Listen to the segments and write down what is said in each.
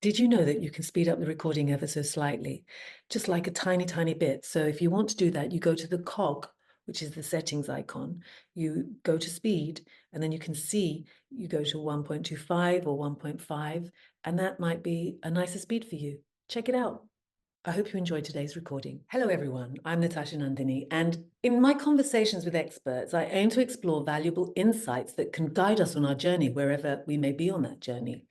Did you know that you can speed up the recording ever so slightly, just like a tiny, tiny bit? So if you want to do that, you go to the cog, which is the settings icon, you go to speed, and then you can see you go to 1.25 or 1.5, and that might be a nicer speed for you. Check it out. I hope you enjoyed today's recording. Hello, everyone. I'm Natasha Nandini, and in my conversations with experts, I aim to explore valuable insights that can guide us on our journey, wherever we may be on that journey.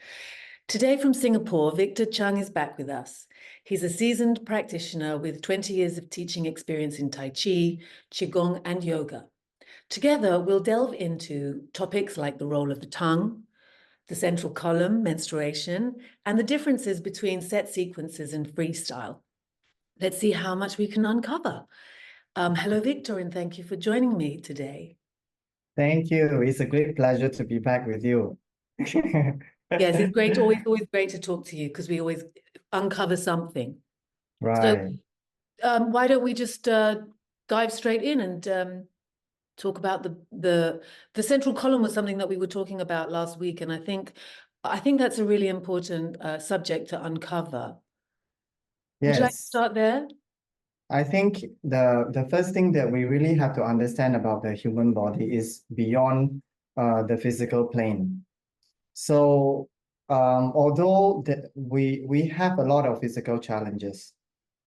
Today from Singapore, Victor Chng is back with us. He's a seasoned practitioner with 20 years of teaching experience in Tai Chi, Qigong, and yoga. Together, we'll delve into topics like the role of the tongue, the central column, menstruation, and the differences between set sequences and freestyle. Let's see how much we can uncover. Hello, Victor, and thank you for joining me today. Thank you. It's a great pleasure to be back with you. Yes, it's great, always great to talk to you because we always uncover something. Right. So why don't we just dive straight in and talk about the central column was something that we were talking about last week, and I think that's a really important subject to uncover. Would you like to Yes. start there? I think the first thing that we really have to understand about the human body is beyond the physical plane. So although we have a lot of physical challenges,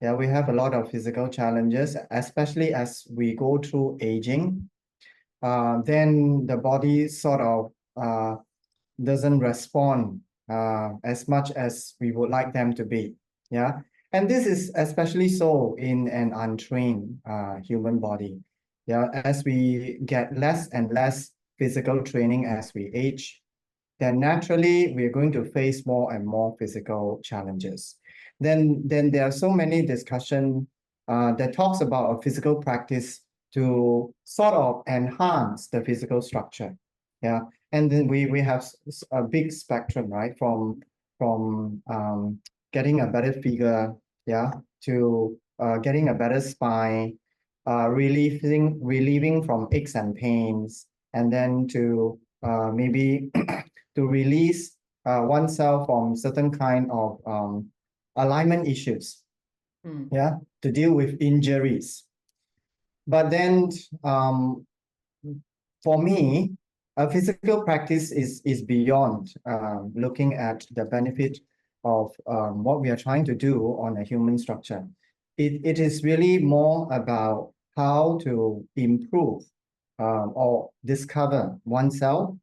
yeah, we have a lot of physical challenges, especially as we go through aging. Then the body sort of doesn't respond as much as we would like them to be. Yeah. And this is especially so in an untrained human body. Yeah. As we get less and less physical training as we age, then naturally we're going to face more and more physical challenges. Then there are so many discussion that talks about a physical practice to sort of enhance the physical structure. Yeah. And then we have a big spectrum, right? From getting a better figure, yeah, to getting a better spine, relieving from aches and pains, and then to maybe to release oneself from certain kind of alignment issues, yeah, to deal with injuries. But then for me, a physical practice is beyond looking at the benefit of what we are trying to do on a human structure. It is really more about how to improve or discover oneself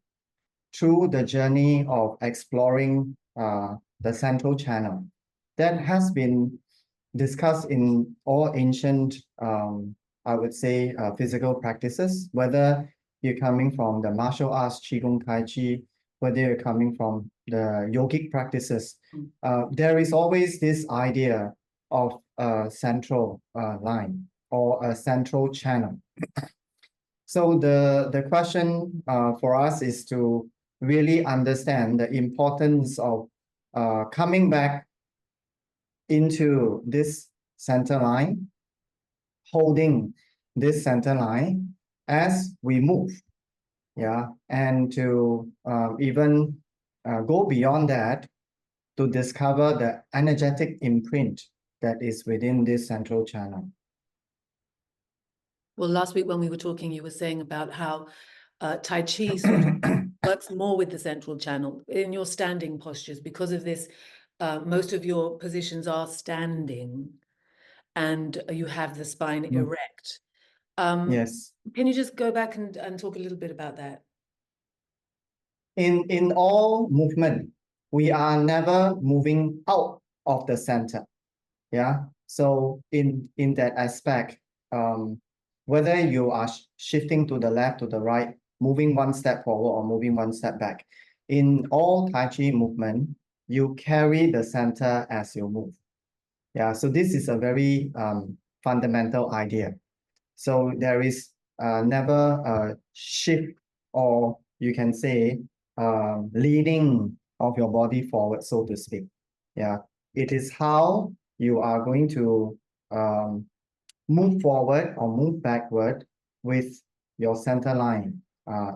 through the journey of exploring the central channel that has been discussed in all ancient, I would say, physical practices, whether you're coming from the martial arts, Qigong, Tai Chi, whether you're coming from the yogic practices, there is always this idea of a central line or a central channel. So the question for us is to really understand the importance of coming back into this center line, holding this center line as we move, yeah, and to even go beyond that to discover the energetic imprint that is within this central channel. Well, last week when we were talking, you were saying about how Tai Chi sort of works more with the central channel in your standing postures because of this. Most of your positions are standing and you have the spine erect. Yes. Can you just go back and talk a little bit about that? In all movement, we are never moving out of the center. Yeah. So in that aspect, whether you are shifting to the left, to the right, moving one step forward or moving one step back, in all Tai Chi movement, you carry the center as you move. Yeah. So this is a very fundamental idea. So there is never a shift, or you can say leading of your body forward, so to speak. Yeah, it is how you are going to move forward or move backward with your center line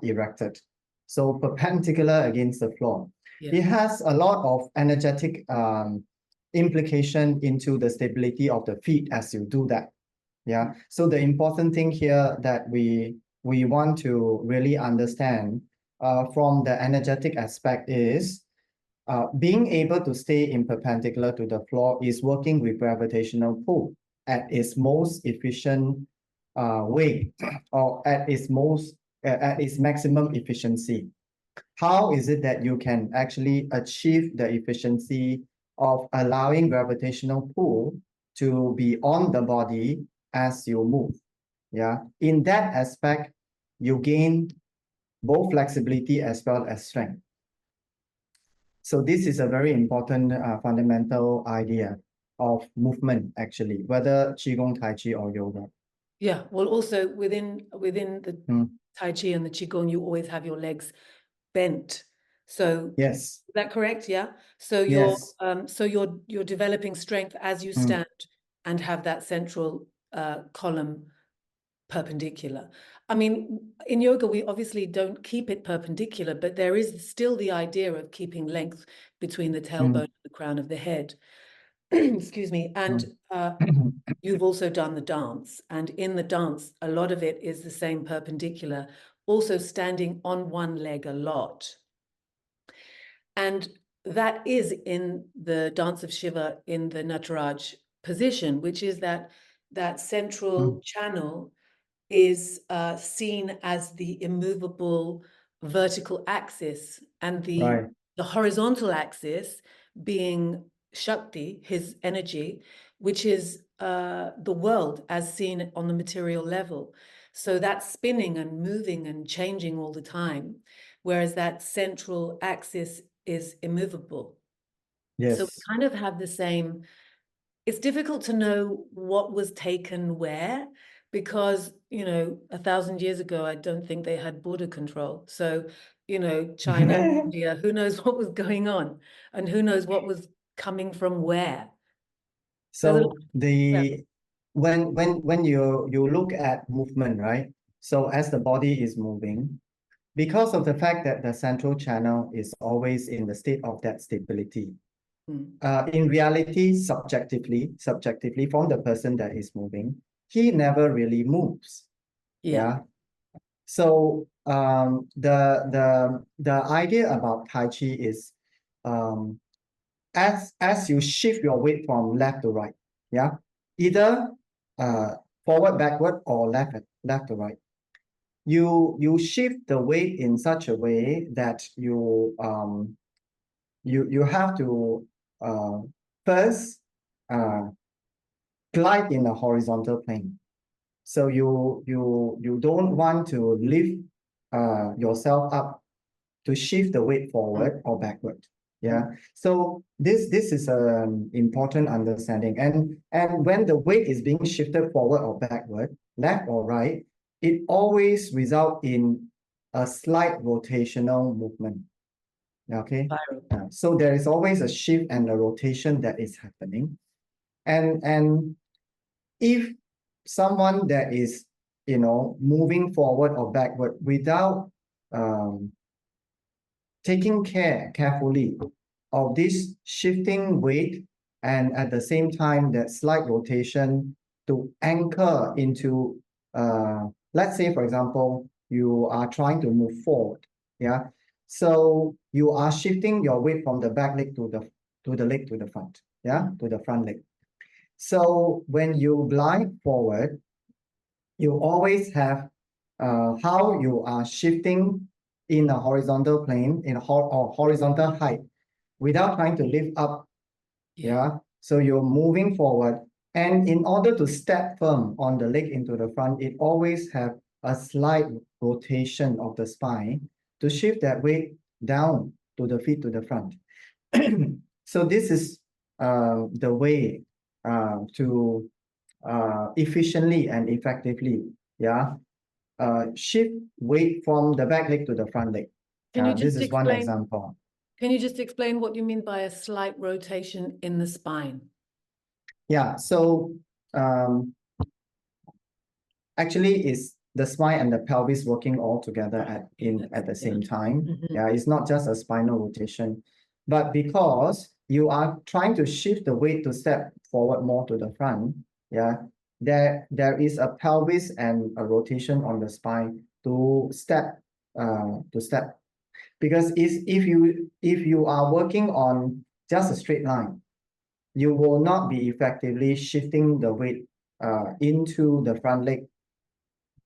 erected. So perpendicular against the floor. Yeah. it has a lot of energetic implication into the stability of the feet as you do that. Yeah. So the important thing here that we want to really understand from the energetic aspect is being able to stay in perpendicular to the floor is working with gravitational pull at its most efficient way or at its maximum efficiency. How is it that you can actually achieve the efficiency of allowing gravitational pull to be on the body as you move? Yeah, in that aspect, you gain both flexibility as well as strength. So this is a very important fundamental idea of movement, actually, whether Qigong, Tai Chi, or yoga. Yeah. Well, also within the Mm. Tai Chi and the Qigong, you always have your legs bent. So Yes, is that correct? Yeah. So yes. you're developing strength as you Mm. stand and have that central column perpendicular. I mean, in yoga, we obviously don't keep it perpendicular, but there is still the idea of keeping length between the tailbone and the crown of the head. Excuse me. And Mm. you've also done the dance. And in the dance, a lot of it is the same perpendicular, also standing on one leg a lot. And that is in the dance of Shiva in the Nataraj position, which is that central channel is seen as the immovable vertical axis, and the Right. horizontal axis being Shakti, his energy, which is the world as seen on the material level. So that's spinning and moving and changing all the time, whereas that central axis is immovable. So we Yes. kind of have the same. It's difficult to know what was taken where, because 1,000 years ago, I don't think they had border control. So China, India, who knows what was going on, and who knows what was coming from where. There's a lot. So the when you look at movement, right? So as the body is moving, because of the fact that the central channel is always in the state of that stability, in reality, subjectively, from the person that is moving, he never really moves. Yeah. Yeah. So the idea about Tai Chi is um, as you shift your weight from left to right, yeah, either uh, forward, backward, or left to right. You shift the weight in such a way that you have to uh, first uh, glide in a horizontal plane. So you don't want to lift yourself up to shift the weight forward or backward. Yeah. So this is an important understanding. And when the weight is being shifted forward or backward, left or right, it always result in a slight rotational movement. Okay. So there is always a shift and a rotation that is happening. And if someone that is moving forward or backward without um, taking carefully of this shifting weight and at the same time that slight rotation to anchor into let's say for example you are trying to move forward, yeah, so you are shifting your weight from the back leg to the leg to the front, yeah, to the front leg. So when you glide forward, you always have how you are shifting in a horizontal plane or horizontal height without trying to lift up. Yeah. So you're moving forward. And in order to step firm on the leg into the front, it always have a slight rotation of the spine to shift that weight down to the feet to the front. So this is the way to efficiently and effectively, yeah, shift weight from the back leg to the front leg. Can you This just is one explain? example. Can you just explain what you mean by a slight rotation in the spine? Yeah, so actually is the spine and the pelvis working all together at the same time. Yeah, it's not just a spinal rotation, but because you are trying to shift the weight to step forward more to the front, yeah, there is a pelvis and a rotation on the spine to step because if you are working on just a straight line, you will not be effectively shifting the weight into the front leg.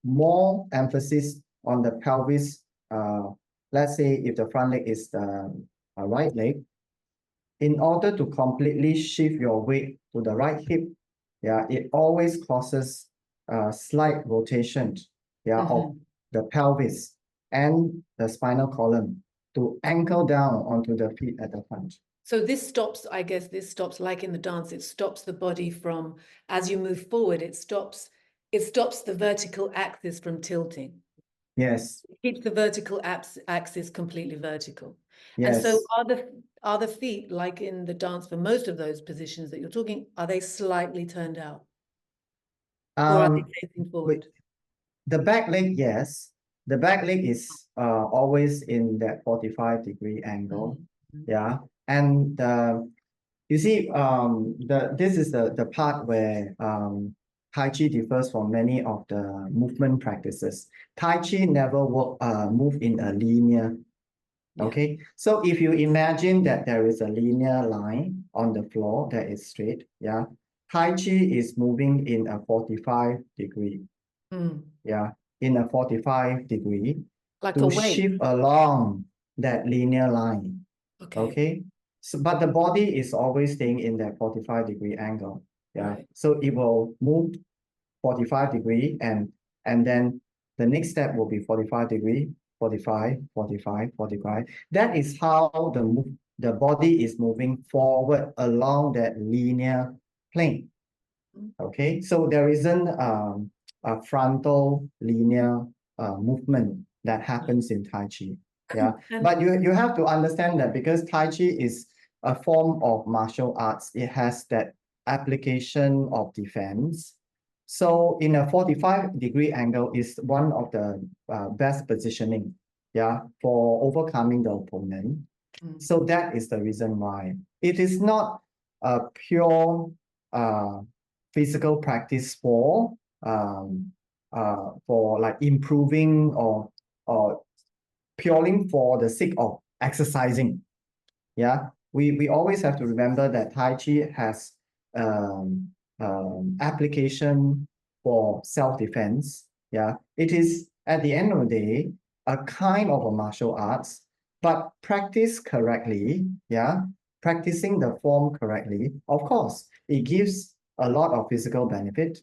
More emphasis on the pelvis. Let's say if the front leg is the right leg, in order to completely shift your weight to the right hip, yeah, it always causes a slight rotation, yeah, of the pelvis and the spinal column to anchor down onto the feet at the front. So this stops, I guess, this stops, like in the dance, it stops the body from, as you move forward, it stops the vertical axis from tilting. Yes. It keeps the vertical axis completely vertical. And Yes. so are the feet, like in the dance, for most of those positions that you're talking, are they slightly turned out? Or are they facing forward? The back leg, yes. The back leg is always in that 45-degree angle. Yeah. And you see, this is the part where Tai Chi differs from many of the movement practices. Tai Chi never move in a linear. Okay. So if you imagine that there is a linear line on the floor that is straight, yeah. Tai Chi is moving in a 45-degree. Yeah, in a 45-degree Like a to wave. shift along that linear line. Okay. So, but the body is always staying in that 45-degree angle. Yeah. Right. So it will move 45-degree and then the next step will be 45-degree, 45, 45, 45. That is how the body is moving forward along that linear plane. Okay, so there isn't a frontal linear movement that happens in Tai Chi. Yeah, but you have to understand that because Tai Chi is a form of martial arts, it has that application of defense. So in a 45-degree angle is one of the best positioning, yeah, for overcoming the opponent. So that is the reason why. It is not a pure physical practice for like improving or purely for the sake of exercising. Yeah, we always have to remember that Tai Chi has application for self-defense. Yeah, it is at the end of the day a kind of a martial arts, but practiced correctly. Yeah, practicing the form correctly, of course, it gives a lot of physical benefit.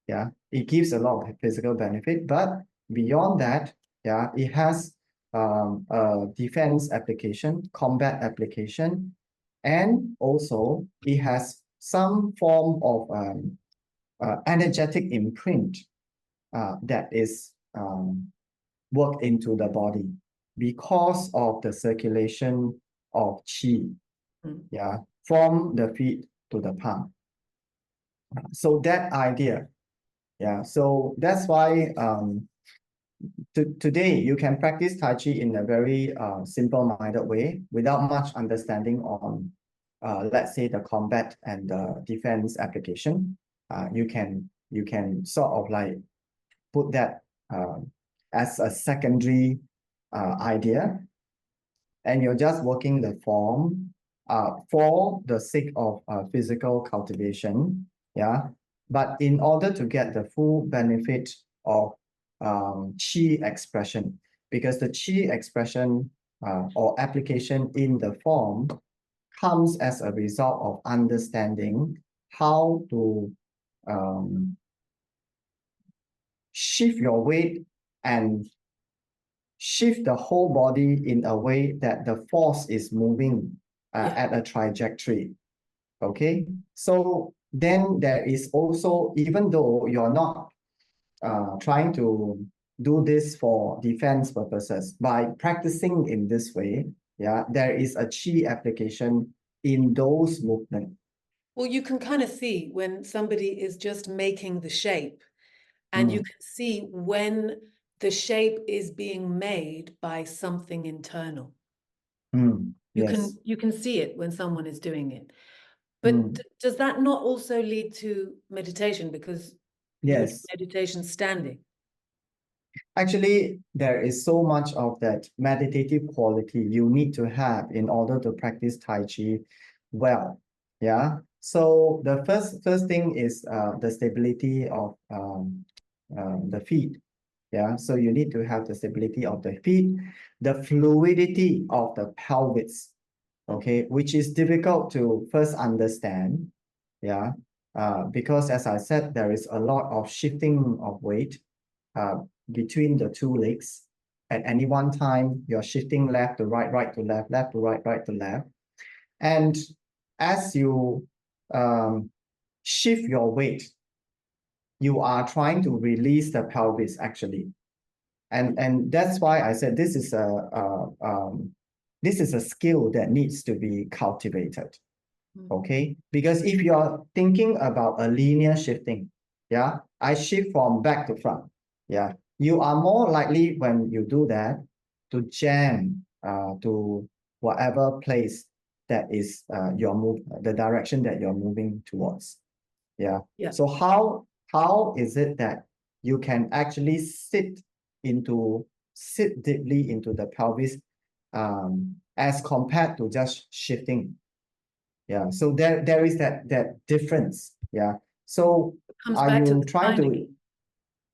Yeah, it gives a lot of physical benefit, but beyond that, yeah, it has a defense application, combat application, and also it has some form of energetic imprint that is worked into the body because of the circulation of qi, yeah, from the feet to the palm. So that idea, yeah, so that's why today you can practice Tai Chi in a very simple-minded way without much understanding on, let's say, the combat and the defense application. You can sort of like put that as a secondary idea, and you're just working the form for the sake of physical cultivation. Yeah, but in order to get the full benefit of qi expression, because the qi expression or application in the form comes as a result of understanding how to shift your weight and shift the whole body in a way that the force is moving at a trajectory. Okay, so then there is also, even though you're not trying to do this for defense purposes, by practicing in this way, yeah, there is a qi application in those movements. Well, you can kind of see when somebody is just making the shape and you can see when the shape is being made by something internal. Yes. You can see it when someone is doing it. But does that not also lead to meditation, because you're Yes. meditation standing? Actually, there is so much of that meditative quality you need to have in order to practice Tai Chi well. Yeah. So the first thing is the stability of the feet. Yeah. So you need to have the stability of the feet, the fluidity of the pelvis. Okay, which is difficult to first understand. Yeah. Because as I said, there is a lot of shifting of weight uh, between the two legs. At any one time, you're shifting left to right, right to left, left to right, right to left. And as you shift your weight, you are trying to release the pelvis actually. And that's why I said this is a skill that needs to be cultivated. Okay, because if you're thinking about a linear shifting, yeah, I shift from back to front, yeah, you are more likely when you do that to jam to whatever place that is the direction that you're moving towards. Yeah. Yeah. So how is it that you can actually sit deeply into the pelvis as compared to just shifting? Yeah. So there is that difference. Yeah. So It comes are back to you the trying spine to again.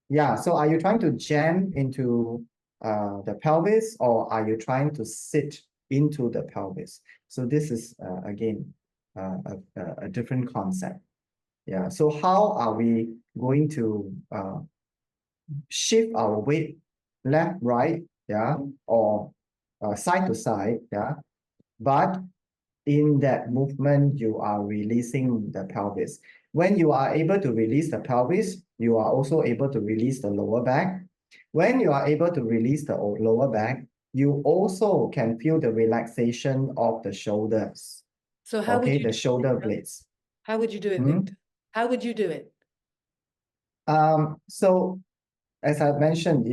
yeah, so are you trying to jam into the pelvis, or are you trying to sit into the pelvis? So this is again a different concept. Yeah. So how are we going to shift our weight left, right, yeah, or side to side, yeah. But in that movement, you are releasing the pelvis. When you are able to release the pelvis, you are also able to release the lower back. When you are able to release the lower back, you also can feel the relaxation of the shoulders. So how would Okay, you the do it, shoulder Victor? blades. How would you do it, Hmm? Victor? How would you do it? So as I mentioned,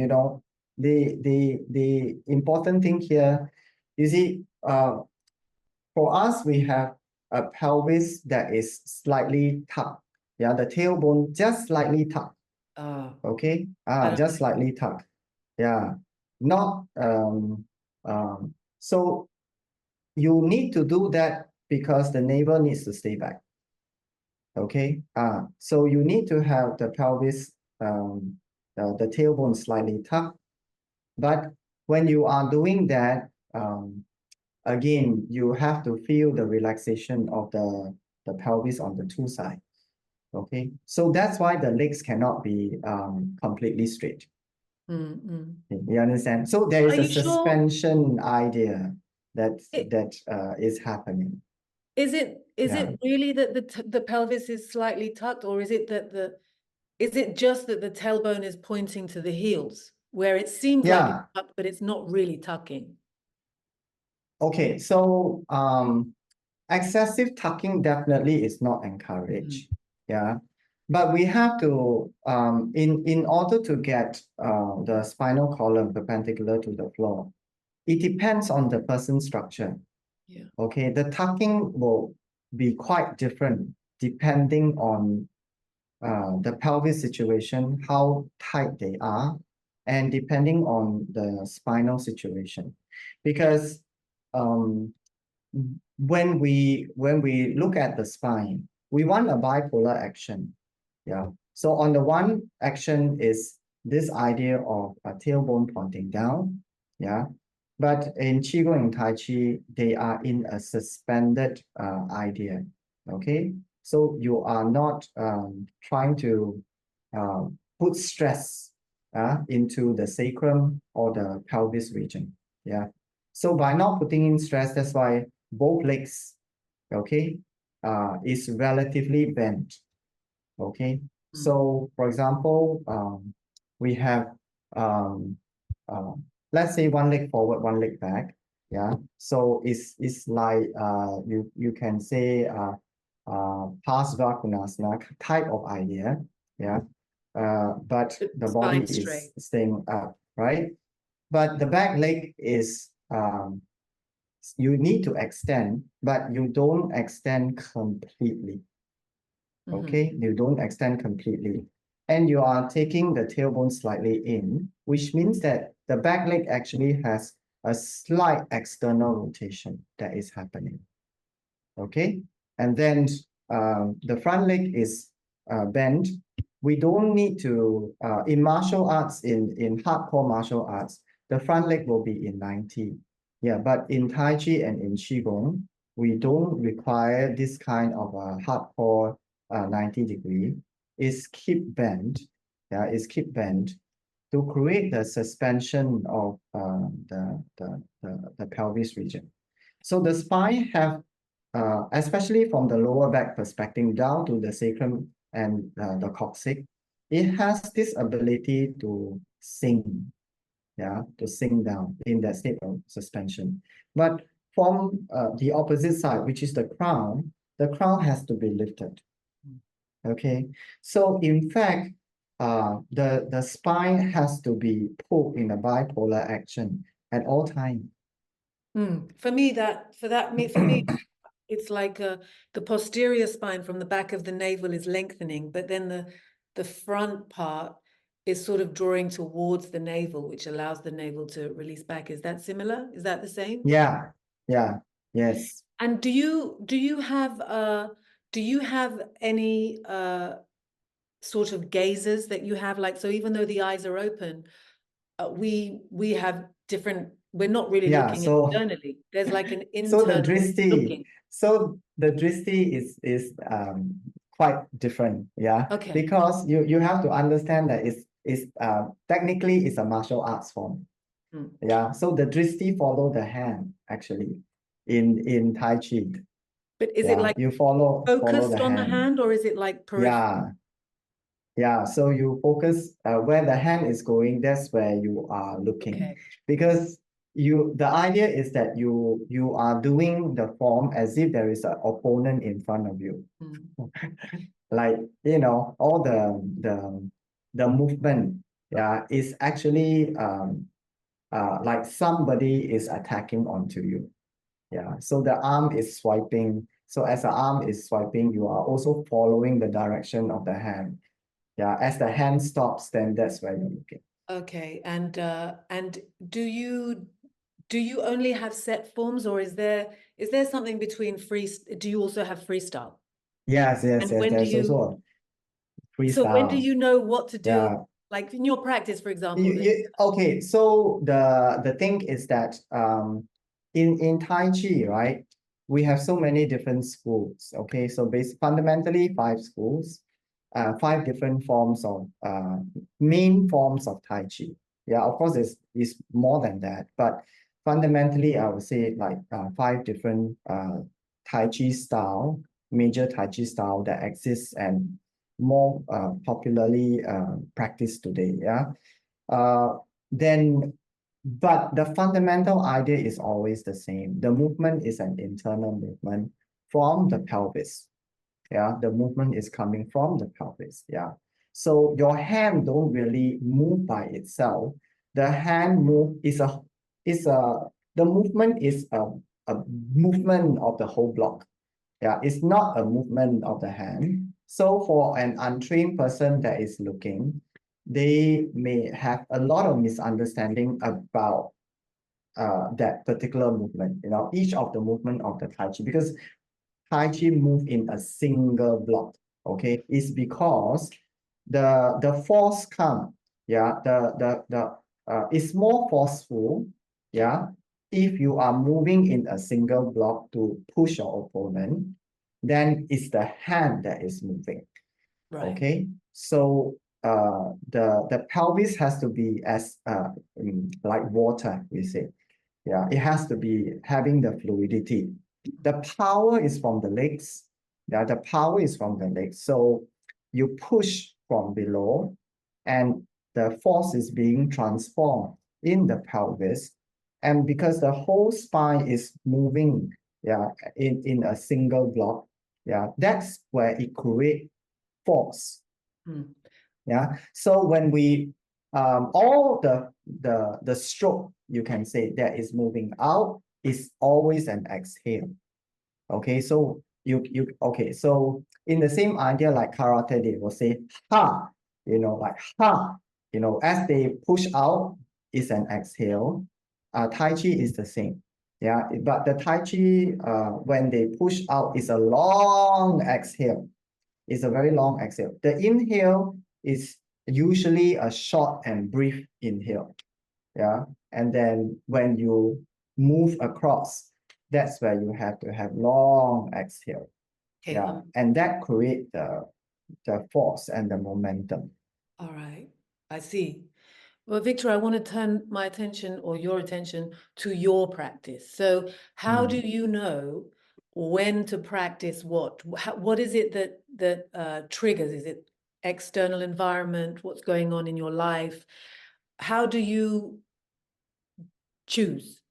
the important thing here, you see, for us, we have a pelvis that is slightly tucked. Yeah, the tailbone just slightly tucked. Ah, Okay, I don't just like slightly tucked. Yeah, not so you need to do that because the navel needs to stay back. Okay, so you need to have the pelvis, the tailbone slightly tucked. But when you are doing that, again, you have to feel the relaxation of the pelvis on the two sides. Okay, so that's why the legs cannot be completely straight. You understand? So there Are is a you sure? suspension idea that It, is happening. is Yeah, it really that the pelvis is slightly tucked, or is it that is it just that the tailbone is pointing to the heels, where it seems like it's yeah. tucked, but it's not really tucking? Okay, so excessive tucking definitely is not encouraged. Yeah, but we have to in order to get the spinal column perpendicular to the floor, it depends on the person's structure. Yeah. Okay, the tucking will be quite different depending on the pelvis situation, how tight they are, and depending on the spinal situation. Because um, when we look at the spine, we want a bipolar action. Yeah. So on the one action is this idea of a tailbone pointing down. Yeah. But in Qigong and Tai Chi, they are in a suspended idea. Okay. So you are not trying to put stress into the sacrum or the pelvis region. Yeah. So by not putting in stress, that's why both legs, okay, is relatively bent. Okay. So for example, we have um, uh, let's say one leg forward, one leg back. Yeah. So it's like you can say Parsva Konasana type of idea. Yeah. but the body Spine is straight. staying up, right? But the back leg is you need to extend, but you don't extend completely. Okay, you don't extend completely. And you are taking the tailbone slightly in, which means that the back leg actually has a slight external rotation that is happening. Okay, and then the front leg is bent. We don't need to, in martial arts, in hardcore martial arts, the front leg will be in 90. Yeah, but in Tai Chi and in Qigong, we don't require this kind of a hardcore 90 degree. It's keep bent. Yeah, it's keep bent to create the suspension of the pelvis region. So the spine have especially from the lower back perspective down to the sacrum and the coccyx, it has this ability to sink, yeah, to sink down in that state of suspension. But from the opposite side, which is the crown has to be lifted. Okay, so in fact, the spine has to be pulled in a bipolar action at all times. For me, for me, it's like the posterior spine from the back of the navel is lengthening, but then the front part is sort of drawing towards the navel, which allows the navel to release back. Is that similar? Is that the same? Yeah, yeah, yes. And do you have any sort of gazes that you have, like, so even though the eyes are open, we have different, we're not really Yeah, looking so externally. There's like an so the internal dristi, looking. so the dristi is quite different, yeah, Okay. because you have to understand that it's technically it's a martial arts form, Mm. yeah. So the dristi follow the hand actually in Tai Chi, But is it yeah. like You follow the focused on the hand, hand, or is it like peripheral? yeah. Yeah, so you focus where the hand is going, that's where you are looking. Okay. Because the idea is that you are doing the form as if there is an opponent in front of you. Mm. Like, all the movement, yeah, is actually like somebody is attacking onto you. Yeah, so the arm is swiping. So as the arm is swiping, you are also following the direction of the hand. Yeah, as the hand stops, then that's where you're looking. Okay. And do you only have set forms, or is there something between do you also have freestyle? Yes, yes, And yes. when do There's you also a so when do freestyle. you know what to do? Yeah. Like in your practice, for example, Okay, so the thing is that in Tai Chi, right, we have so many different schools. Okay, so fundamentally five schools, five different forms of main forms of Tai Chi. Yeah, of course, it's more than that, but fundamentally, I would say like five different Tai Chi style, major Tai Chi style that exists and more popularly practiced today. Yeah. Uh, then, but the fundamental idea is always the same. The movement is an internal movement from the pelvis. Yeah, the movement is coming from the pelvis. Yeah. So your hand don't really move by itself. The hand move is a the movement is a movement of the whole block. Yeah, it's not a movement of the hand. So for an untrained person that is looking, they may have a lot of misunderstanding about that particular movement. Each of the movement of the Tai Chi, because Tai Chi move in a single block. Okay, it's because the force come. Yeah, it's more forceful. Yeah, if you are moving in a single block to push your opponent, then it's the hand that is moving. right? Okay, so the pelvis has to be as like water, we say. Yeah, it has to be having the fluidity. The power is from the legs. Yeah, the power is from the legs. So you push from below, and the force is being transformed in the pelvis. And because the whole spine is moving, yeah, in a single block, yeah, that's where it creates force. Mm. Yeah. So when we all the stroke, you can say, that is moving out is always an exhale. Okay, so you okay, so in the same idea, like karate, they will say ha, like ha, as they push out is an exhale. Tai Chi is the same. Yeah, but the Tai Chi, when they push out, is a long exhale. It's a very long exhale. The inhale is usually a short and brief inhale. Yeah. And then when you move across, that's where you have to have long exhale. Okay, Yeah. And that create the force and the momentum. all right. I see. Well, Victor, I want to turn my attention or your attention to your practice. So, how do Mm. you know when to practice what? What is it that triggers? Is it external environment? What's going on in your life? How do you choose?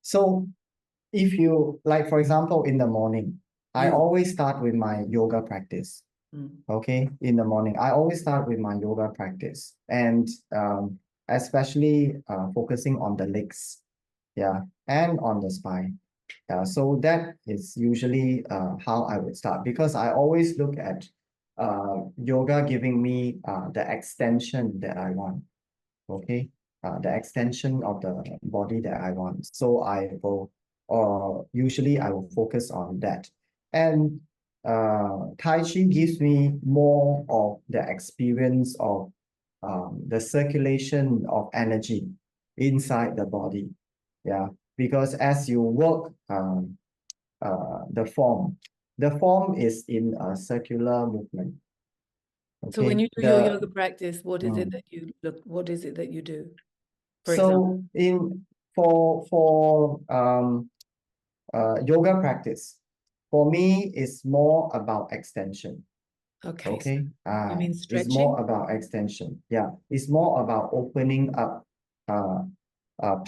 So if you like, for example, in the morning, I You. always start with my yoga practice. Mm. Okay, in the morning, I always start with my yoga practice, and especially focusing on the legs, yeah, and on the spine. So that is usually how I would start, because I always look at yoga giving me the extension that I want. Okay, the extension of the body that I want. So I will, or usually I will focus on that. And Tai Chi gives me more of the experience of the circulation of energy inside the body. Yeah, because as you work the form is in a circular movement. So, when Okay, you do your yoga practice, what is it mm. that you look? What is it that you do? For example. So in for yoga practice, for me, it's more about extension. Okay, so Okay, you mean it's more stretching? about extension. Yeah, it's more about opening up uh,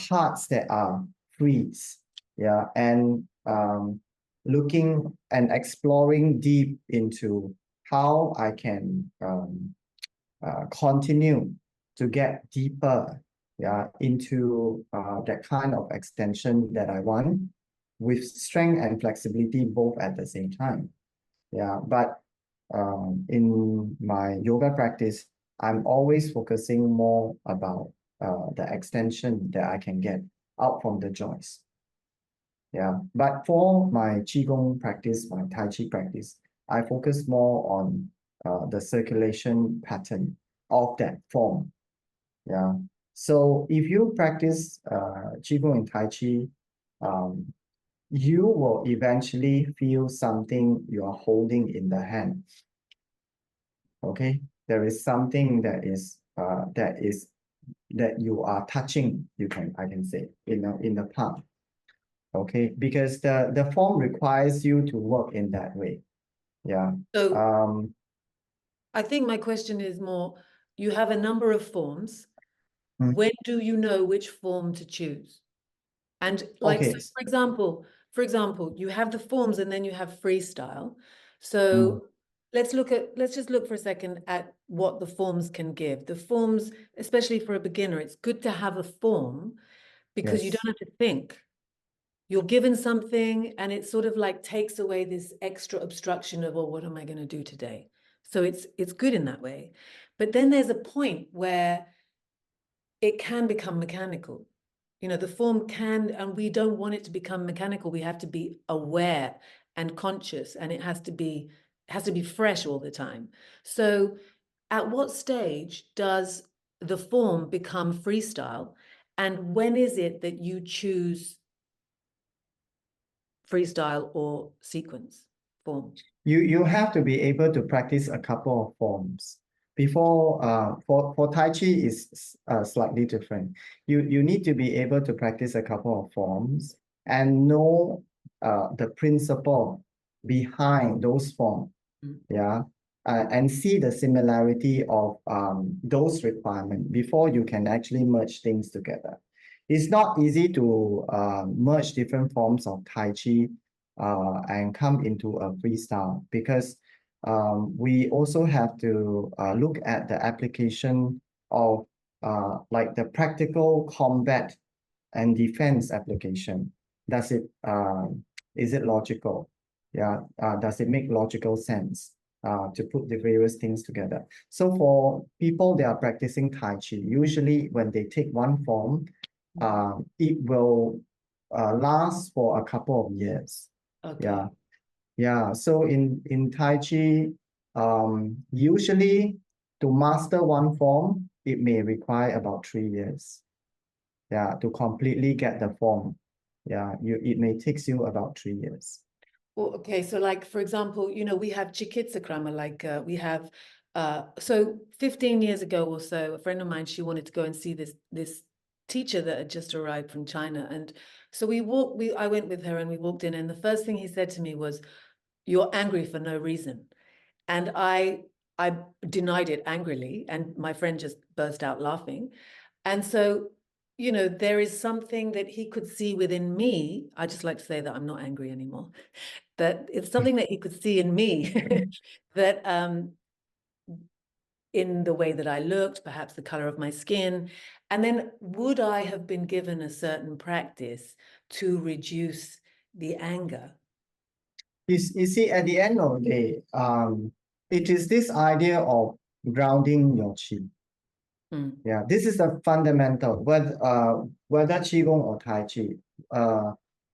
parts that are freeze. Yeah, and looking and exploring deep into how I can continue to get deeper, yeah, into that kind of extension that I want, with strength and flexibility both at the same time. Yeah, but in my yoga practice, I'm always focusing more about the extension that I can get out from the joints. Yeah, but for my qigong practice, my tai chi practice, I focus more on the circulation pattern of that form. Yeah. So if you practice qigong and tai chi, um, you will eventually feel something you are holding in the hand. Okay, there is something that you are touching. I can say in the palm. Okay, because the form requires you to work in that way. Yeah. So, Um. I think my question is more, you have a number of forms. mm, When do you know which form to choose? And like, so Okay. for example, you have the forms and then you have freestyle. Mm, So let's just look for a second at what the forms can give. The forms, especially for a beginner, it's good to have a form because you yes. don't have to think. You're given something and it sort of like takes away this extra obstruction of, well, what am I going to do today? So it's good in that way. But then there's a point where it can become mechanical. You know, the form can, and we don't want it to become mechanical. We have to be aware and conscious, and it has to be fresh all the time. So at what stage does the form become freestyle? And when is it that you choose freestyle or sequence form? You have to be able to practice a couple of forms before for Tai Chi is slightly different. You need to be able to practice a couple of forms and know the principle behind those forms. Mm. Yeah, and see the similarity of those requirements before you can actually merge things together. It's not easy to merge different forms of Tai Chi and come into a freestyle, because we also have to look at the application of like the practical combat and defense application. Does it is it logical? Yeah, does it make logical sense to put the various things together? So for people that are practicing Tai Chi, usually when they take one form, it will last for a couple of years. Okay. Yeah, yeah. So in Tai Chi, usually to master one form, it may require about 3 years. Yeah, to completely get the form. Yeah, it may takes you about 3 years. Well, okay, so like for example, we have Chikitsa Krama, like we have so 15 years ago or so, a friend of mine, she wanted to go and see this teacher that had just arrived from China. And so I went with her and we walked in, and the first thing he said to me was, "You're angry for no reason." And I denied it angrily, and my friend just burst out laughing. And so, there is something that he could see within me. I just like to say that I'm not angry anymore. That it's something that he could see in me that in the way that I looked, perhaps the color of my skin. And then would I have been given a certain practice to reduce the anger? You see, at the end of the day, it is this idea of grounding your chi. Mm, Yeah, this is the fundamental, whether Qigong or Tai Chi,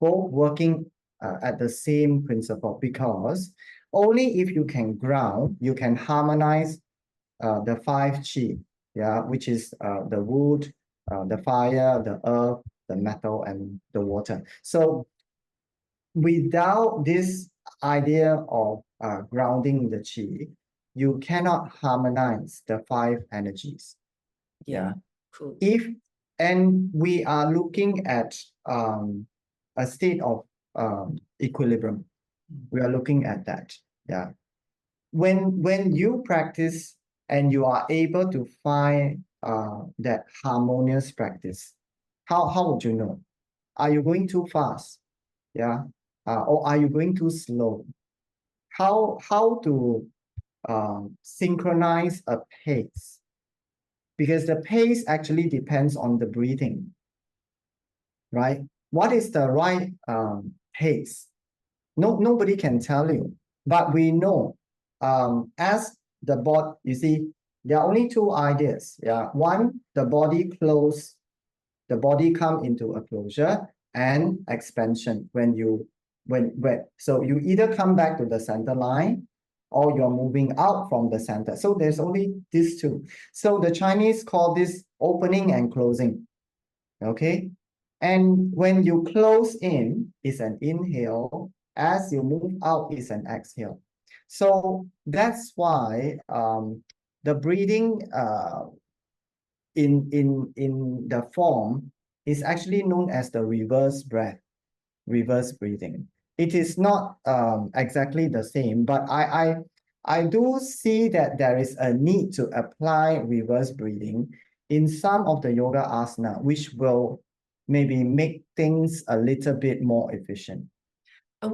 both working at the same principle, because only if you can ground, you can harmonize the five chi, yeah, which is the wood, the fire, the earth, the metal, and the water. So without this idea of grounding the chi, you cannot harmonize the five energies. yeah, Yeah. cool. If and we are looking at a state of equilibrium. We are looking at that. Yeah. When you practice and you are able to find that harmonious practice, how would you know? Are you going too fast? Yeah. Or are you going too slow? How to synchronize a pace? Because the pace actually depends on the breathing, right? What is the right pace? Nobody can tell you, but we know as the body, you see, there are only two ideas. Yeah, one, the body come into a closure, and expansion when so you either come back to the center line or you're moving out from the center. So there's only these two. So the Chinese call this opening and closing. Okay. And when you close in, is an inhale. As you move out, is an exhale. So that's why the breathing in the form is actually known as the reverse breath, reverse breathing. It is not exactly the same, but I do see that there is a need to apply reverse breathing in some of the yoga asana, which will maybe make things a little bit more efficient.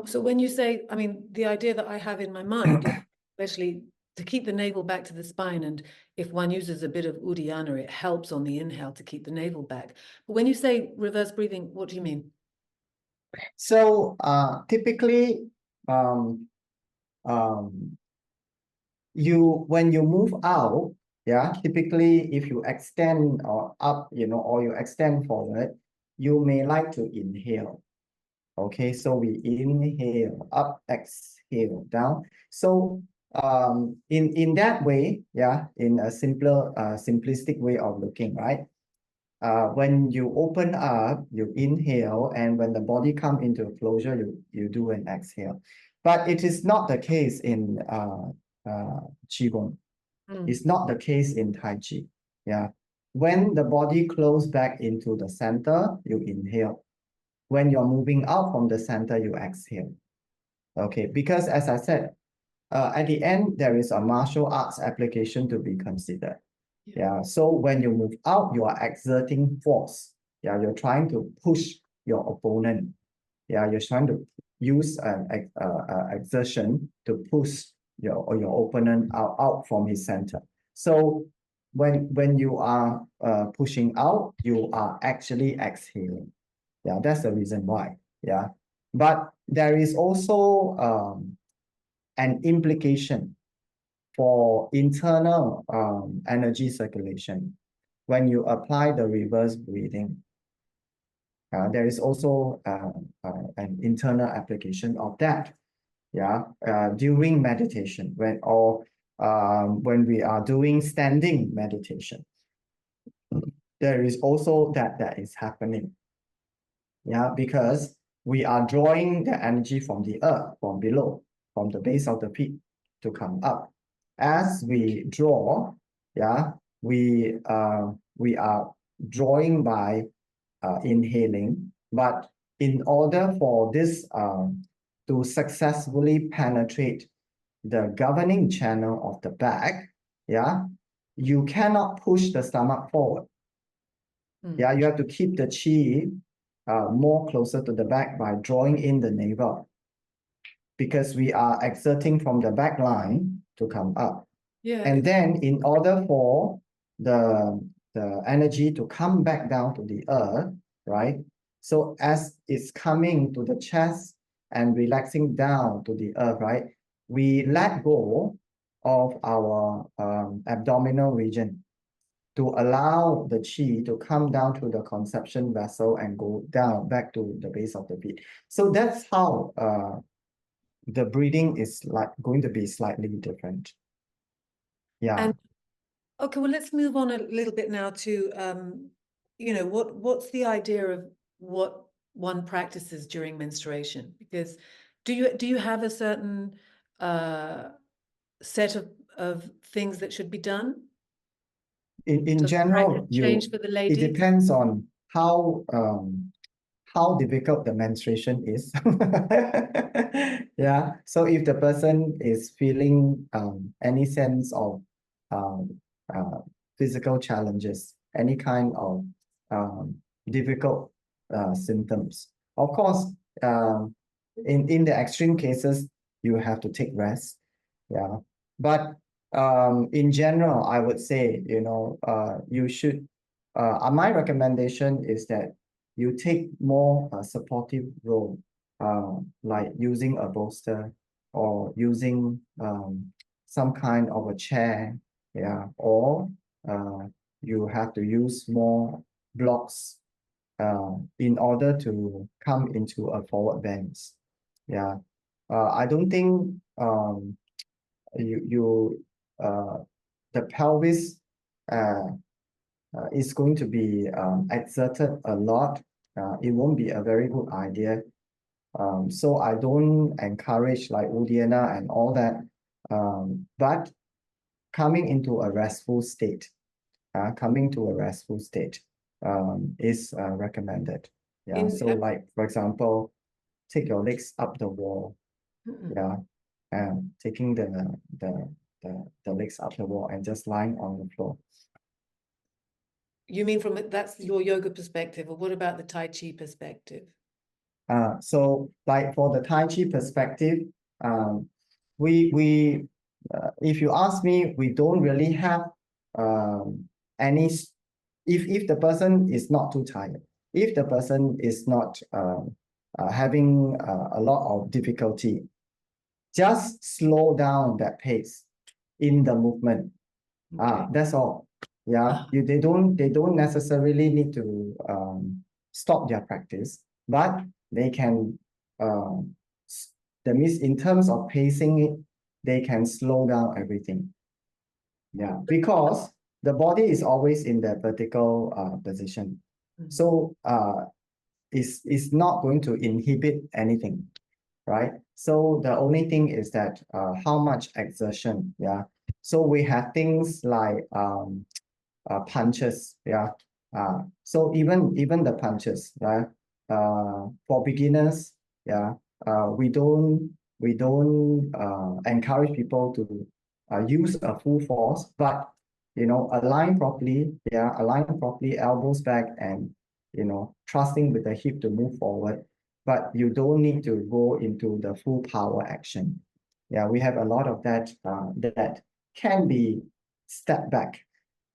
So when you say, I mean, the idea that I have in my mind is especially to keep the navel back to the spine. And if one uses a bit of Uddiyana, it helps on the inhale to keep the navel back. But when you say reverse breathing, what do you mean? So typically, um, um, when you move out, yeah, typically if you extend or up, or you extend forward, you may like to inhale. Okay, so we inhale up, exhale down. So in that way, yeah, in a simpler simplistic way of looking, right? When you open up, you inhale, and when the body come into closure, you do an exhale. But it is not the case in Qigong. Mm. It's not the case in Tai Chi. Yeah. When the body close back into the center, you inhale. When you're moving out from the center, you exhale. Okay, because as I said, at the end, there is a martial arts application to be considered. Yeah, so when you move out, you are exerting force. Yeah, you're trying to push your opponent. Yeah, you're trying to use an exertion to push your opponent out from his center. So when you are pushing out, you are actually exhaling. Yeah, that's the reason why. Yeah, but there is also an implication for internal energy circulation when you apply the reverse breathing. There is also an internal application of that. Yeah, during meditation when we are doing standing meditation, there is also that is happening. Yeah, because we are drawing the energy from the earth, from below, from the base of the feet to come up. As we draw, yeah, we are drawing by inhaling, but in order for this to successfully penetrate the governing channel of the back, yeah, you cannot push the stomach forward. Yeah, you have to keep the chi more closer to the back by drawing in the navel, because we are exerting from the back line to come up. Yeah. And then in order for the energy to come back down to the earth, right? So as it's coming to the chest and relaxing down to the earth, right? We let go of our abdominal region to allow the chi to come down through the conception vessel and go down back to the base of the feet. So that's how the breathing is like going to be slightly different. Yeah. And okay, well, let's move on a little bit now to what's the idea of what one practices during menstruation? Because do you have a certain set of things that should be done? In Does the practice general, change for the it ladies? depends on how difficult the menstruation is. Yeah. So if the person is feeling any sense of um, uh, physical challenges, any kind of difficult symptoms, of course, um, in the extreme cases, you have to take rest. Yeah. But in general, I would say, you should, my recommendation is that you take more supportive role, like using a bolster or using some kind of a chair, yeah, or you have to use more blocks in order to come into a forward bend. Yeah, I don't think you the pelvis uh, is going to be exerted a lot. It won't be a very good idea. So I don't encourage like Udiana and all that. But coming into a restful state, is recommended. Yeah. In So like for example, take your legs up the wall. Yeah, and taking the legs up the wall and just lying on the floor. you mean that's your yoga perspective, or what about the Tai Chi perspective? So like for the Tai Chi perspective, we if you ask me, we don't really have any if the person is not too tired, if the person is not having a lot of difficulty, just slow down that pace in the movement. Okay. That's all. Yeah, they don't necessarily need to stop their practice, but they can that means in terms of pacing it, they can slow down everything. Yeah, because the body is always in the vertical position. So it's not going to inhibit anything, right? So the only thing is that how much exertion, yeah. So we have things like punches, yeah. So even the punches, right? For beginners, yeah. We don't encourage people to use a full force, but align properly, yeah, align properly, elbows back, and trusting with the hip to move forward. But you don't need to go into the full power action. Yeah, we have a lot of that that can be step back.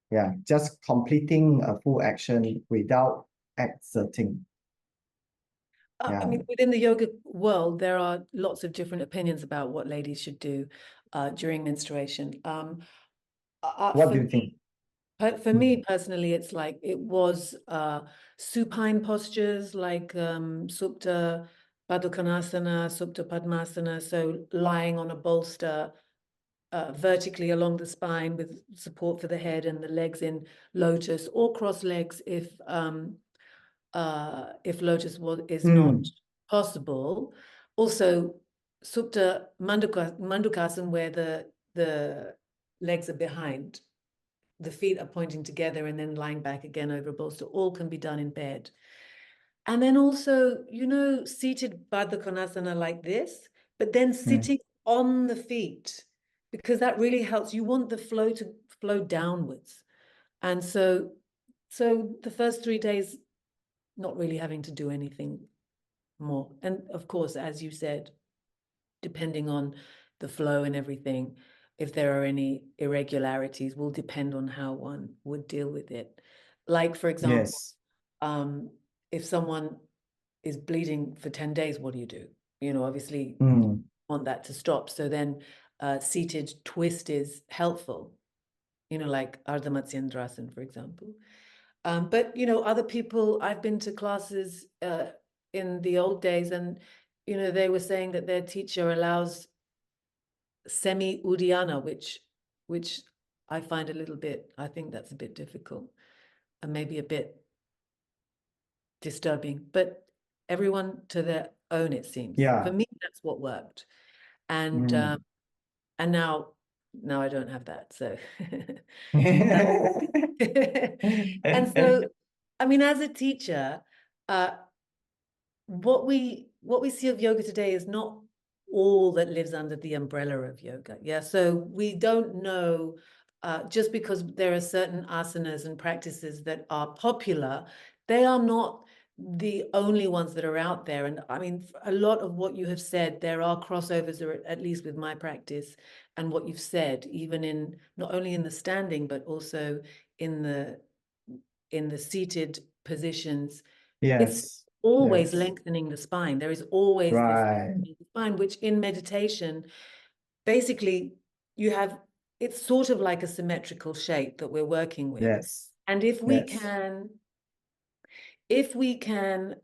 Yeah, just completing a full action without exerting. I Yeah. mean, within the yoga world, there are lots of different opinions about what ladies should do during menstruation. What For do you think? me, for Mm. me personally, it's like it was supine postures like Supta Baddha Supta Padmasana, so lying on a bolster vertically along the spine with support for the head and the legs in lotus, or cross legs if lotus is not Mm. possible. Also, Supta Mandukasana, where the legs are behind, the feet are pointing together and then lying back again over a bolster, all can be done in bed. And then also, seated Baddha Konasana like this, but then Mm. sitting on the feet, because that really helps. You want the flow to flow downwards. And so the first 3 days, not really having to do anything more. And of course, as you said, depending on the flow and everything, if there are any irregularities, will depend on how one would deal with it. Like, for example, Yes. um, if someone is bleeding for 10 days, what do you do? Obviously, Mm. want that to stop. So then seated twist is helpful, like Ardha Matsyendrasana, for example. But other people, I've been to classes in the old days, and they were saying that their teacher allows semi Uddiyana, which I find a little bit. I think that's a bit difficult and maybe a bit disturbing. But everyone to their own, it seems. For Yeah. me, that's what worked, and Mm. and now I don't have that. So, and so, I mean, as a teacher, uh, what we see of yoga today is not all that lives under the umbrella of yoga. Yeah, so we don't know just because there are certain asanas and practices that are popular, they are not the only ones that are out there. And I mean, a lot of what you have said, there are crossovers, or at least with my practice and what you've said, even in not only in the standing but also in the seated positions. It's Yes. always Yes. lengthening the spine. There is always this Right. spine, which in meditation, basically, you have, it's sort of like a symmetrical shape that we're working with. Yes. And Yes. if we can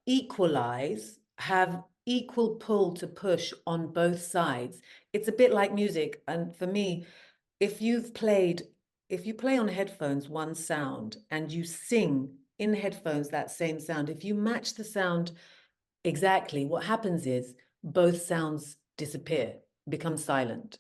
equalize, have equal pull to push on both sides, it's a bit like music. And for me, if you play on headphones one sound and you sing in headphones that same sound, if you match the sound exactly, what happens is both sounds disappear, become silent.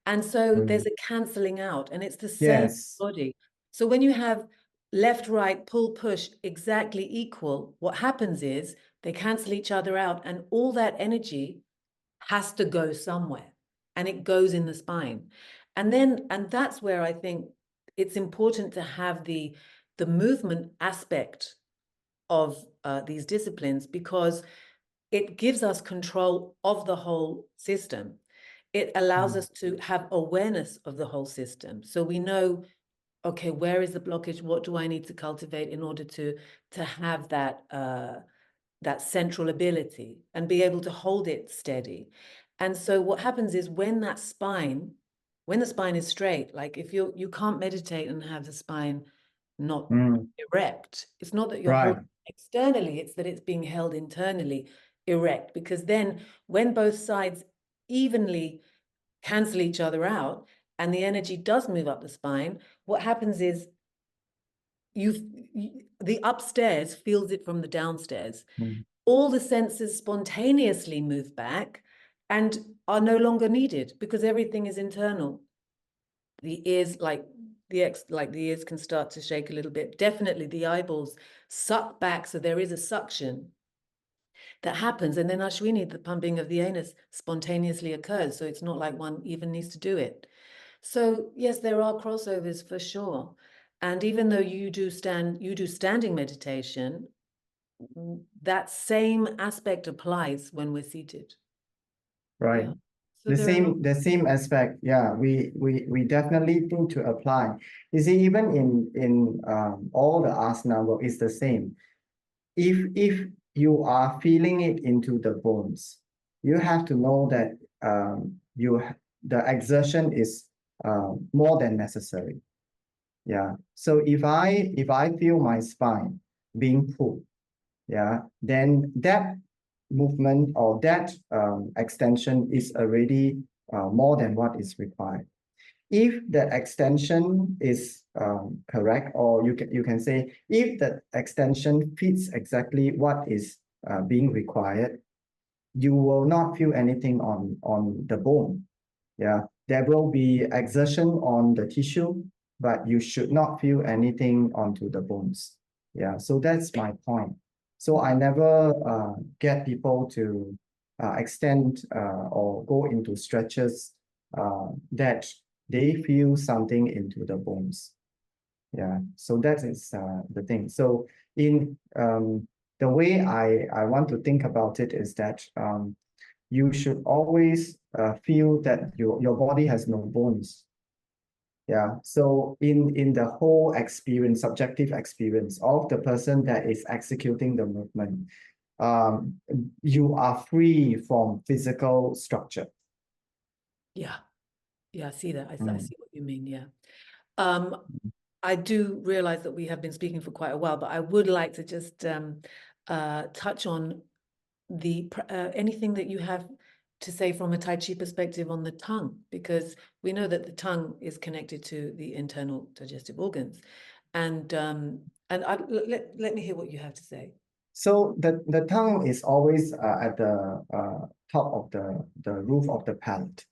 And so Mm. there's a canceling out, and it's the same Yes. body. So when you have left, right, pull, push exactly equal, what happens is they cancel each other out, and all that energy has to go somewhere, and it goes in the spine. And that's where I think it's important to have the movement aspect of these disciplines, because it gives us control of the whole system. It allows Mm. us to have awareness of the whole system. So we know, okay, where is the blockage? What do I need to cultivate in order to have that central ability and be able to hold it steady? And so what happens is when the spine is straight, like if you can't meditate and have the spine not Mm. erect. It's not that you're Right. holding externally, it's that it's being held internally erect, because then when both sides evenly cancel each other out and the energy does move up the spine, what happens is the upstairs feels it from the downstairs. Mm. All the senses spontaneously move back and are no longer needed because everything is internal. The ears, the ears can start to shake a little bit. Definitely the eyeballs suck back, so there is a suction that happens, and then Ashwini, the pumping of the anus, spontaneously occurs, so it's not like one even needs to do it. So yes, there are crossovers for sure. And even though you do standing meditation, that same aspect applies when we're seated. right? Yeah. So there are a lot. The same aspect, yeah, we definitely need to apply. You see, even in all the asana work is the same. If you are feeling it into the bones, you have to know that the exertion is more than necessary. Yeah. So if I feel my spine being pulled, yeah, then that movement or that extension is already more than what is required. If the extension is correct, or you can say if the extension fits exactly what is being required, you will not feel anything on the bone. Yeah, there will be exertion on the tissue, but you should not feel anything onto the bones. Yeah, so that's my point. So I never get people to extend or go into stretches that they feel something into the bones. Yeah, so that is the thing. So in the way I want to think about it is that you should always feel that your body has no bones. Yeah. So in the whole experience, subjective experience of the person that is executing the movement, um, you are free from physical structure. Yeah. Yeah, I see that. I Mm. see what you mean. Yeah. Um, I do realize that we have been speaking for quite a while, but I would like to just touch on the anything that you have to say from a Tai Chi perspective on the tongue, because we know that the tongue is connected to the internal digestive organs, and let me hear what you have to say. So the tongue is always at the top of the roof of the palate.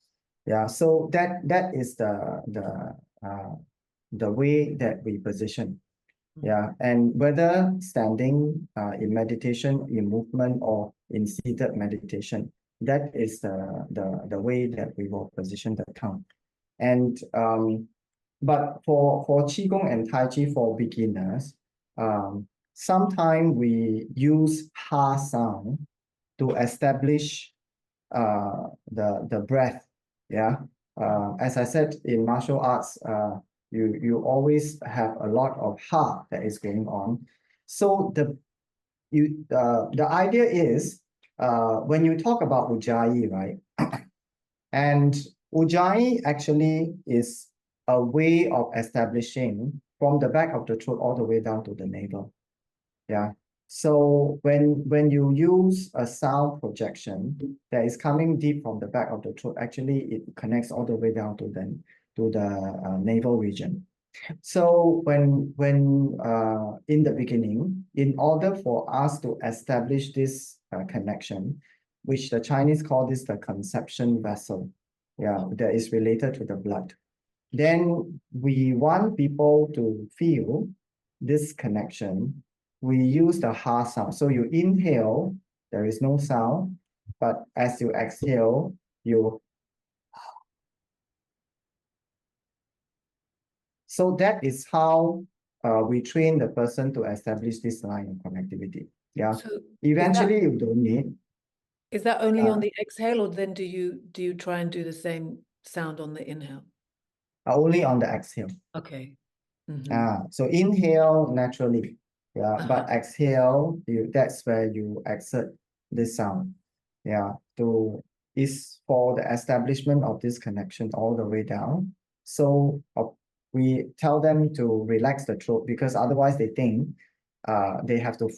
Yeah. So that is the way that we position. Yeah, and whether standing in meditation, in movement, or in seated meditation, that is the way that we will position the tongue. And but for qigong and tai chi for beginners, sometimes we use ha sound to establish the breath. Yeah. As I said, in martial arts, you always have a lot of ha that is going on. So the idea is when you talk about ujjayi, right? And ujjayi actually is a way of establishing from the back of the throat all the way down to the navel. Yeah. So when you use a sound projection that is coming deep from the back of the throat, actually it connects all the way down to the navel region. So when in the beginning, in order for us to establish this connection, which the Chinese call this the conception vessel, yeah, that is related to the blood, then we want people to feel this connection. We use the ha sound. So you inhale, there is no sound, but as you exhale, you so that is how we train the person to establish this line of connectivity. Yeah. So Eventually, you don't need is that only on uh, the exhale, or then do you try and do the same sound on the inhale? only on the exhale. Okay. Mm-hmm. So inhale naturally, yeah, Uh-huh. but exhale, that's where you exert this sound. Yeah, to is for the establishment of this connection all the way down. So we tell them to relax the throat because otherwise they think they have to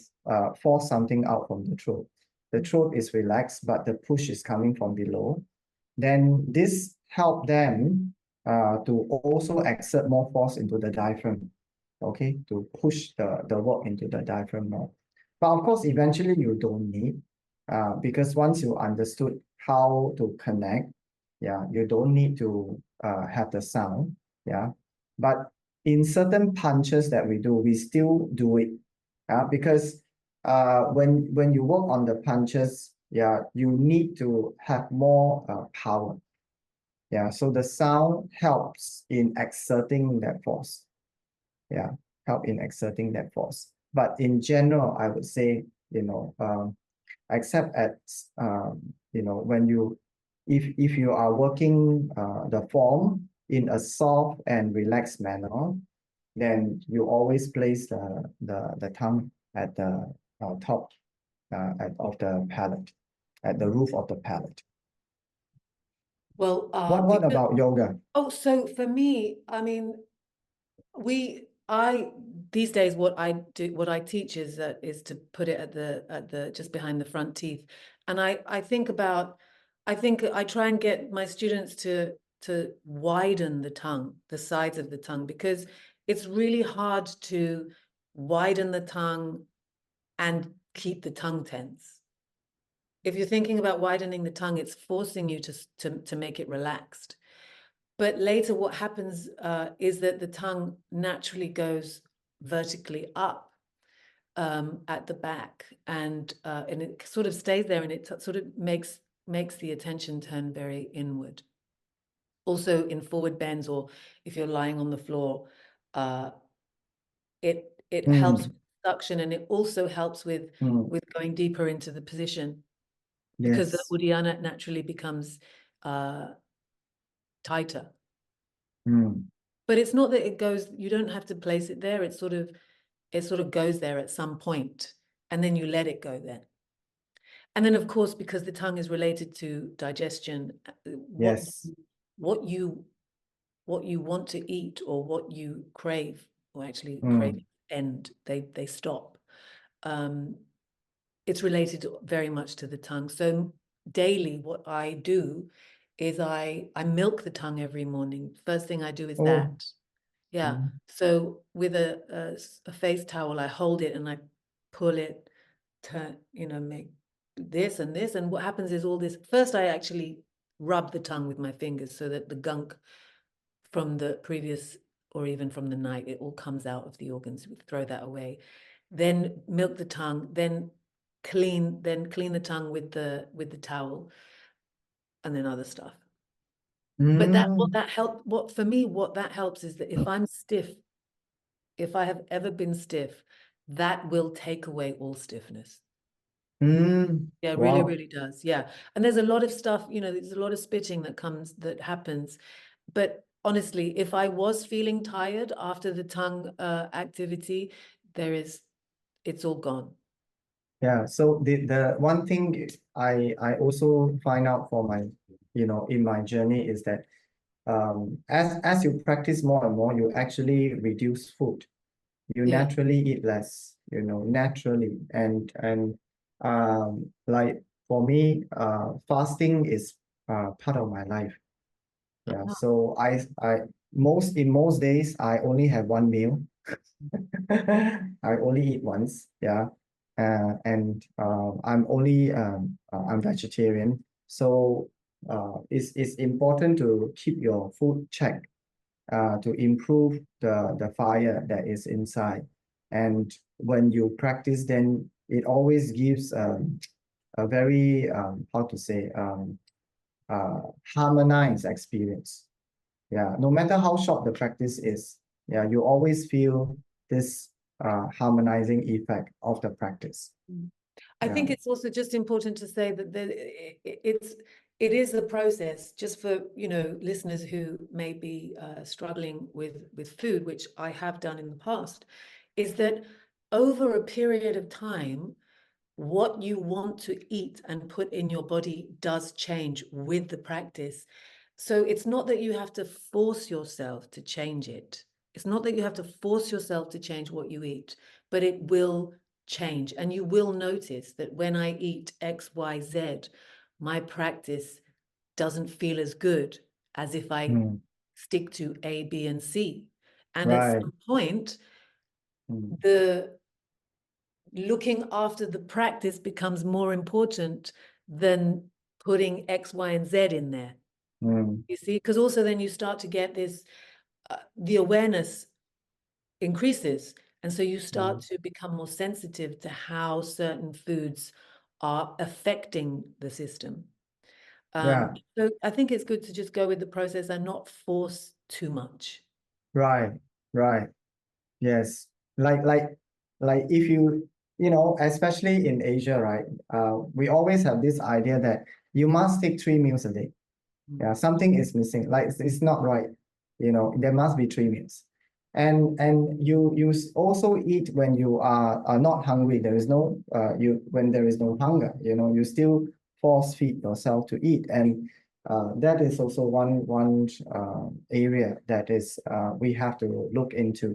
force something out from the throat. The throat is relaxed, but the push is coming from below. Then this help them to also exert more force into the diaphragm, okay, to push the work into the diaphragm more. But of course, eventually you don't need, because once you understood how to connect, yeah, you don't need to have the sound, yeah. But in certain punches that we do, we still do it, because when you work on the punches, yeah, you need to have more power. Yeah, so the sound helps in exerting that force. Yeah, help in exerting that force. But in general, I would say, except at, when you if you are working the form in a soft and relaxed manner, then you always place the tongue at the top of the palate, at the roof of the palate. Well, What Victor, about yoga? oh, so for me, I mean, I these days what I teach is to put it at the just behind the front teeth. And I think about I think I try and get my students to widen the tongue, the sides of the tongue, because it's really hard to widen the tongue and keep the tongue tense. If you're thinking about widening the tongue, it's forcing you to make it relaxed. But later, what happens is that the tongue naturally goes vertically up at the back, and it sort of stays there, and it sort of makes the attention turn very inward. Also, in forward bends, or if you're lying on the floor, uh, it helps Mm, with suction, and it also helps mm, with going deeper into the position because the yes. uddiyana naturally becomes uh, tighter. Mm, But it's not that it goes, you don't have to place it there. It sort of goes there at some point, and then you let it go there. And then, of course, because the tongue is related to digestion, yes. what you what you want to eat or what you crave, or actually Mm, craving end, they stop. Um, it's related very much to the tongue. So daily, what I do is I milk the tongue every morning. First thing I do is oh. that. Yeah. Mm, So with a face towel, I hold it and I pull it, turn, make this and this. And what happens is all this. First, I actually rub the tongue with my fingers so that the gunk from the previous or even from the night, it all comes out of the organs. We throw that away. Then milk the tongue. Then clean the tongue with the towel, and then other stuff. But mm, what for me, what that helps is that if I'm stiff, if I have ever been stiff, that will take away all stiffness. mm. Yeah, it really, Wow. really does. Yeah. And there's a lot of stuff, there's a lot of spitting that happens. But honestly, if I was feeling tired after the tongue activity, it's all gone. Yeah. So the one thing I also find out for my, in my journey is that as you practice more and more, you actually reduce food. You Yeah. naturally eat less, naturally. And like for me, fasting is part of my life. Yeah. Uh-huh. So in most days I only have one meal. I only eat once. Yeah. And I'm vegetarian. So it's important to keep your food check to improve the fire that is inside. And when you practice, then it always gives a very how to say uh, harmonized experience. Yeah, no matter how short the practice is, yeah, you always feel this harmonizing effect of the practice. Mm. I Yeah. think it's also just important to say that it is a process. Just for listeners who may be struggling with food, which I have done in the past, is that over a period of time, what you want to eat and put in your body does change with the practice. So it's not that you have to force yourself to change it. It's not that you have to force yourself to change what you eat, but it will change. And you will notice that when I eat X, Y, Z, my practice doesn't feel as good as if I Mm, stick to A, B, and C. And at right. some point, Mm, the looking after the practice becomes more important than putting X, Y, and Z in there. mm, You see, because also then you start to get this, the awareness increases. And so you start mm. to become more sensitive to how certain foods are affecting the system. Yeah. So I think it's good to just go with the process and not force too much. Right. Right. Yes, like if especially in Asia, right? We always have this idea that you must take 3 meals a day. Mm. Yeah, something is missing. Like it's not right. There must be 3 meals. And you also eat when you are not hungry. There is no when there is no hunger, you still force feed yourself to eat. And that is also one area that is we have to look into.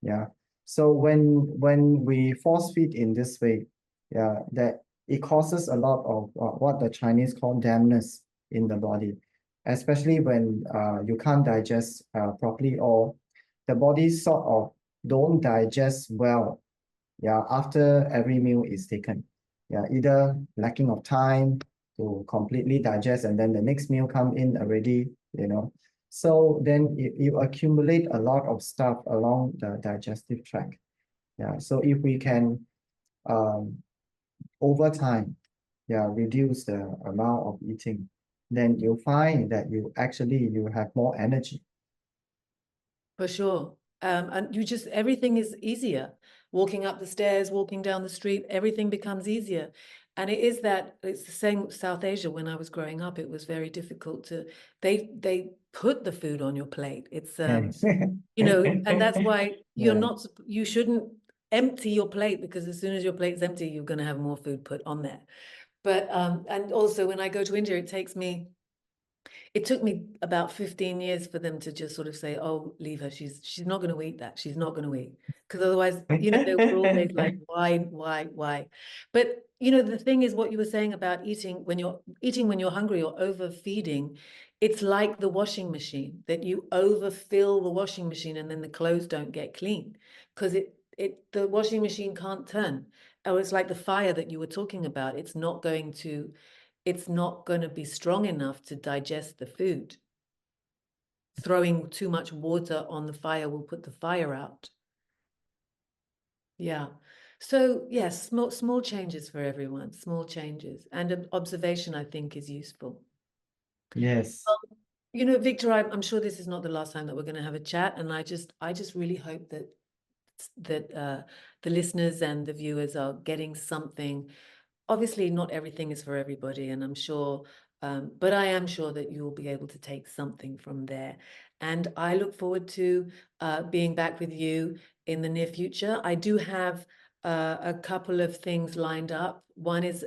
Yeah. So when we force feed in this way, yeah, that it causes a lot of what the Chinese call dampness in the body, especially when you can't digest properly, or the body sort of don't digest well, yeah, after every meal is taken. Yeah, either lacking of time to completely digest, and then the next meal come in already. So then you accumulate a lot of stuff along the digestive tract. Yeah, so if we can um, over time, yeah, reduce the amount of eating, then you'll find that you have more energy. For sure. And everything is easier. Walking up the stairs, walking down the street, everything becomes easier. And it's the same South Asia. When I was growing up, it was very difficult they put the food on your plate. It's, Yes. and that's why Yeah. you shouldn't empty your plate, because as soon as your plate's empty, you're going to have more food put on there. But, and also when I go to India, it took me about 15 years for them to just sort of say, oh, leave her. She's not going to eat that. She's not going to eat. Because otherwise, they were always like, why? But, the thing is, what you were saying about eating when you're hungry or overfeeding, it's like the washing machine, that you overfill the washing machine and then the clothes don't get clean because the washing machine can't turn. Or it's like the fire that you were talking about. It's not going to be strong enough to digest the food. Throwing too much water on the fire will put the fire out. Yeah. So yes, small changes for everyone, small changes. And observation, I think, is useful. Yes. Victor, I'm sure this is not the last time that we're going to have a chat. And I just really hope that the listeners and the viewers are getting something. Obviously, not everything is for everybody, and I'm sure, but I am sure that you will be able to take something from there. And I look forward to being back with you in the near future. I do have a couple of things lined up. One is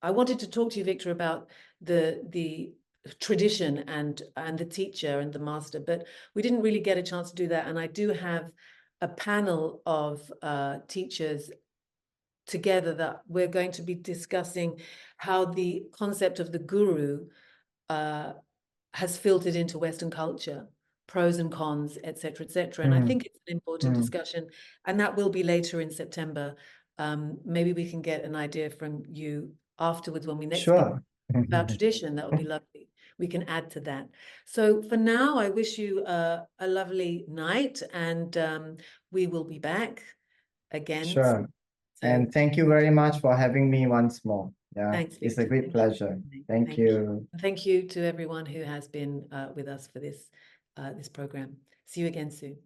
I wanted to talk to you, Victor, about the tradition and the teacher and the master, but we didn't really get a chance to do that. And I do have a panel of teachers together that we're going to be discussing how the concept of the guru has filtered into Western culture, pros and cons, etc., etc. And I Mm, think it's an important mm. discussion, and that will be later in September. Maybe we can get an idea from you afterwards when we next speak Sure. about tradition. That would be lovely. We can add to that. So for now, I wish you a lovely night, and we will be back again. Sure. So And thank you very much for having me once more. Yeah, thanks, it's a Victor. great Thank you. pleasure. Thank Thank you. you. And thank you to everyone who has been with us for this program. See you again soon.